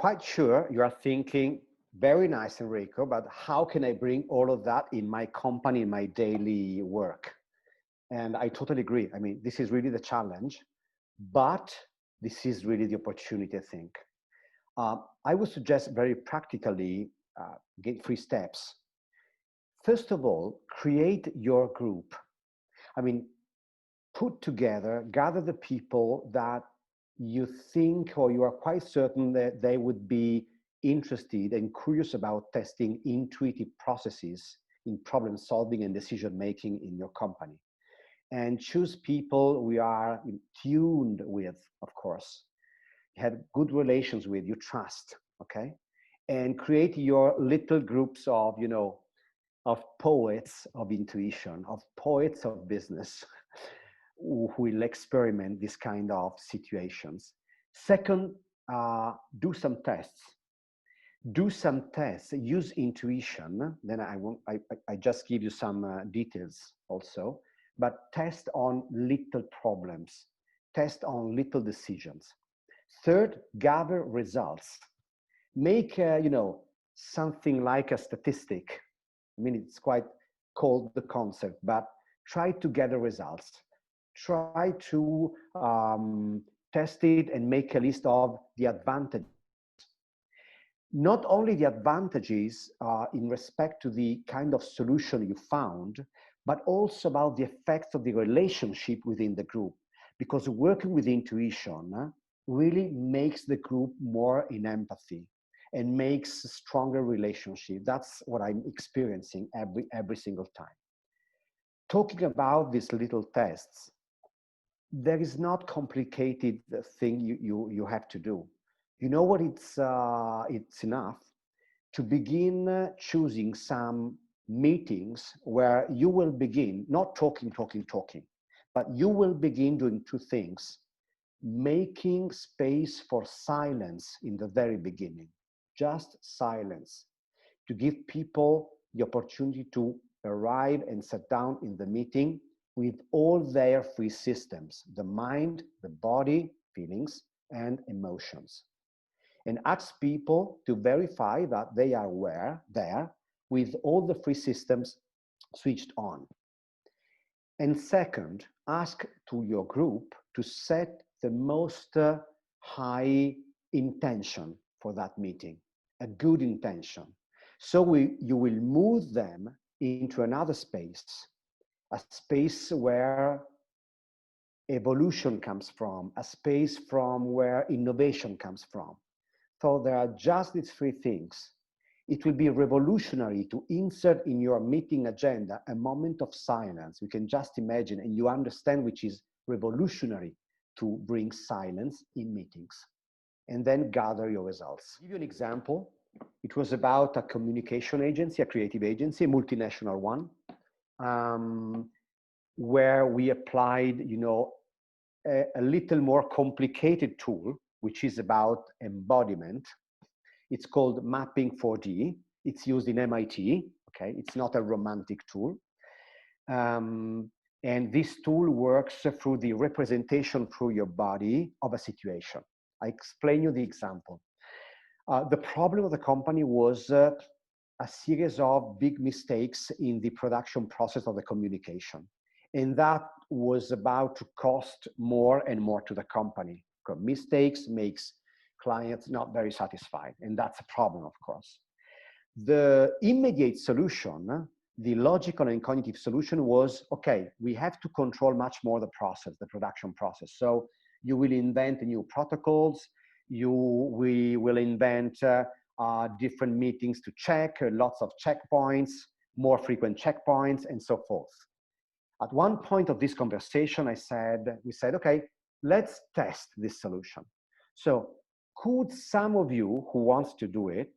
quite sure you are thinking, very nice, Enrico, but how can I bring all of that in my company, in my daily work? And I totally agree. I mean, this is really the challenge, but this is really the opportunity, I think. I would suggest very practically get 3 steps. First of all, create your group. I mean, put together, gather the people that you think or you are quite certain that they would be interested and curious about testing intuitive processes in problem solving and decision making in your company. And choose people we are tuned with, of course, have good relations with, you trust, okay? And create your little groups of, of poets of intuition, of poets of business, who will experiment this kind of situations. Second, do some tests. Do some tests, use intuition. Then I just give you some details also, but test on little problems, test on little decisions. Third, gather results. Make, something like a statistic. I mean, it's quite cold, the concept, but try to gather results. Try to test it and make a list of the advantages. Not only the advantages in respect to the kind of solution you found, but also about the effects of the relationship within the group. Because working with intuition really makes the group more in empathy and makes a stronger relationship. That's what I'm experiencing every single time. Talking about these little tests, there is not complicated thing you have to do. You know what, it's enough to begin choosing some meetings where you will begin, not talking, but you will begin doing 2 things. Making space for silence in the very beginning, just silence, to give people the opportunity to arrive and sit down in the meeting with all their 3 systems, the mind, the body, feelings, and emotions. And ask people to verify that they are there with all the 3 systems switched on. And second, ask to your group to set the most high intention for that meeting, a good intention. So you will move them into another space, a space where evolution comes from, a space from where innovation comes from. So there are just these 3 things. It will be revolutionary to insert in your meeting agenda a moment of silence. You can just imagine, and you understand which is revolutionary to bring silence in meetings. And then gather your results. I'll give you an example. It was about a communication agency, a creative agency, a multinational one, where we applied, a little more complicated tool, which is about embodiment. It's called Mapping 4D. It's used in MIT, okay? It's not a romantic tool. And this tool works through the representation through your body of a situation. I explain you the example. The problem of the company was a series of big mistakes in the production process of the communication. And that was about to cost more and more to the company. Mistakes makes clients not very satisfied, and that's a problem, of course. The immediate solution, the logical and cognitive solution was, okay, we have to control much more the process, the production process. So you will invent new protocols, we will invent different meetings to check, lots of checkpoints, more frequent checkpoints, and so forth. At one point of this conversation, we said, okay, let's test this solution. So could some of you who wants to do it,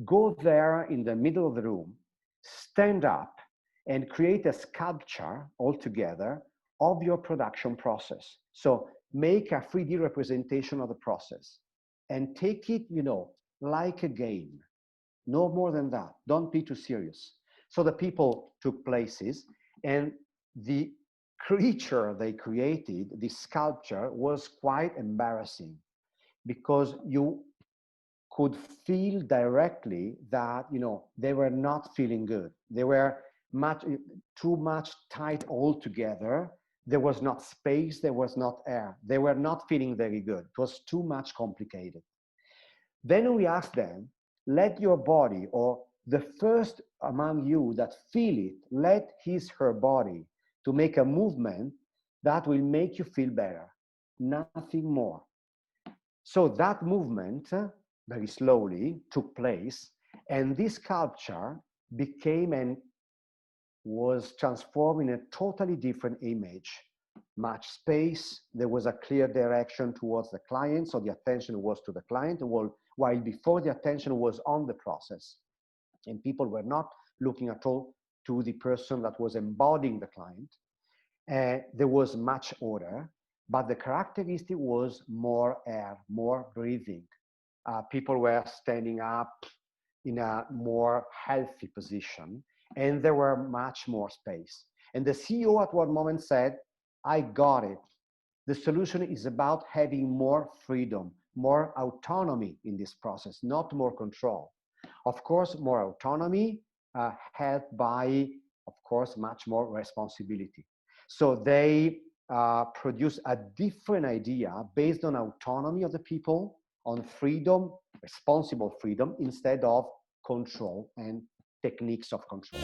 go there in the middle of the room, stand up and create a sculpture altogether of your production process. So make a 3D representation of the process and take it, like a game, no more than that. Don't be too serious. So the people took places, and the creature they created, the sculpture, was quite embarrassing, because you could feel directly that, you know, they were not feeling good. They were too much tight all together. There was not space, there was not air. They were not feeling very good. It was too much complicated. Then we asked them, let your body, or the first among you that feel it, let her body to make a movement that will make you feel better. Nothing more. So that movement very slowly took place, and this sculpture became and was transformed in a totally different image. Much space, there was a clear direction towards the client, so the attention was to the client, while before the attention was on the process. And people were not looking at all to the person that was embodying the client. There was much order, but the characteristic was more air, more breathing. People were standing up in a more healthy position, and there were much more space. And the CEO at one moment said, I got it. The solution is about having more freedom, more autonomy in this process, not more control. Of course, more autonomy helped by, of course, much more responsibility. So they produce a different idea based on autonomy of the people, on freedom, responsible freedom, instead of control and techniques of control.